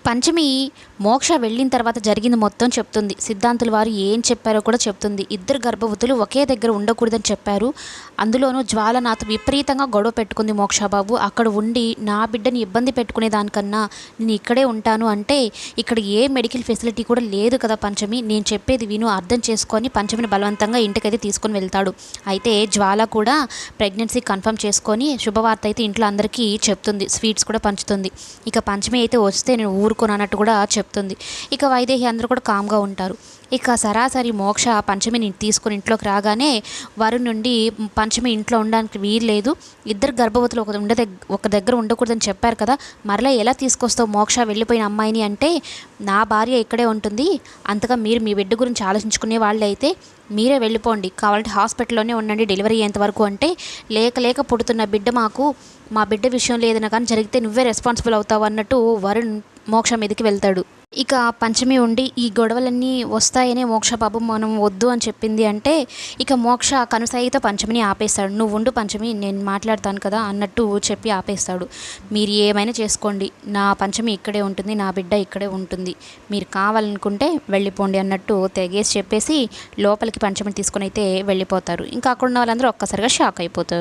పంచమి మోక్ష వెళ్ళిన తర్వాత జరిగింది మొత్తం చెప్తుంది. సిద్ధాంతుల వారు ఏం చెప్పారో కూడా చెప్తుంది. ఇద్దరు గర్భవతులు ఒకే దగ్గర ఉండకూడదని చెప్పారు. అందులోనూ జ్వాల నాతో విపరీతంగా గొడవ పెట్టుకుంది మోక్షబాబు. అక్కడ ఉండి నా బిడ్డని ఇబ్బంది పెట్టుకునే దానికన్నా నేను ఇక్కడే ఉంటాను అంటే ఇక్కడ ఏ మెడికల్ ఫెసిలిటీ కూడా లేదు కదా పంచమి, నేను చెప్పేది విను, అర్థం చేసుకొని పంచమిని బలవంతంగా ఇంటికైతే తీసుకొని వెళ్తాడు. అయితే జ్వాల కూడా ప్రెగ్నెన్సీ కన్ఫర్మ్ చేసుకొని శుభవార్త అయితే ఇంట్లో అందరికీ చెప్తుంది. స్వీట్స్ కూడా పంచుతుంది. ఇక పంచమి అయితే వస్తే నేను ఊరుకోను అన్నట్టు కూడా చెప్తుంది. ఇక వైదేహి అందరూ కూడా కామ్గా ఉంటారు. ఇక సరాసరి మోక్ష పంచమిని తీసుకుని ఇంట్లోకి రాగానే వారి నుండి పంచమి ఇంట్లో ఉండడానికి వీల్లేదు, ఇద్దరు గర్భవతులు ఒక దగ్గర ఉండకూడదని చెప్పారు కదా, మరలా ఎలా తీసుకొస్తావు మోక్ష వెళ్ళిపోయిన అమ్మాయిని అంటే నా భార్య ఇక్కడే ఉంటుంది, అంతగా మీరు మీ బిడ్డ గురించి ఆలోచించుకునే వాళ్ళు అయితే మీరే వెళ్ళిపోండి, కావాలంటే హాస్పిటల్లోనే ఉండండి డెలివరీ అయ్యేంత వరకు అంటే లేక పుడుతున్న బిడ్డ మా బిడ్డ విషయంలో ఏదైనా కానీ జరిగితే నువ్వే రెస్పాన్సిబుల్ అవుతావు అన్నట్టు వరుణ్ మోక్ష మీదకి వెళ్తాడు. ఇక పంచమి ఉండి ఈ గొడవలన్నీ వస్తాయనే మోక్ష బాబు మనం వద్దు అని చెప్పింది అంటే ఇక మోక్ష కనుసాయితో పంచమిని ఆపేస్తాడు. నువ్వు ఉండు పంచమి, నేను మాట్లాడతాను కదా అన్నట్టు చెప్పి ఆపేస్తాడు. మీరు ఏమైనా చేసుకోండి, నా పంచమి ఇక్కడే ఉంటుంది, నా బిడ్డ ఇక్కడే ఉంటుంది, మీరు కావాలనుకుంటే వెళ్ళిపోండి అన్నట్టు తెగేసి చెప్పేసి లోపలికి పంచమిని తీసుకుని అయితే వెళ్ళిపోతారు. ఇంకా అక్కడ ఉన్న వాళ్ళందరూ ఒక్కసారిగా షాక్ అయిపోతారు.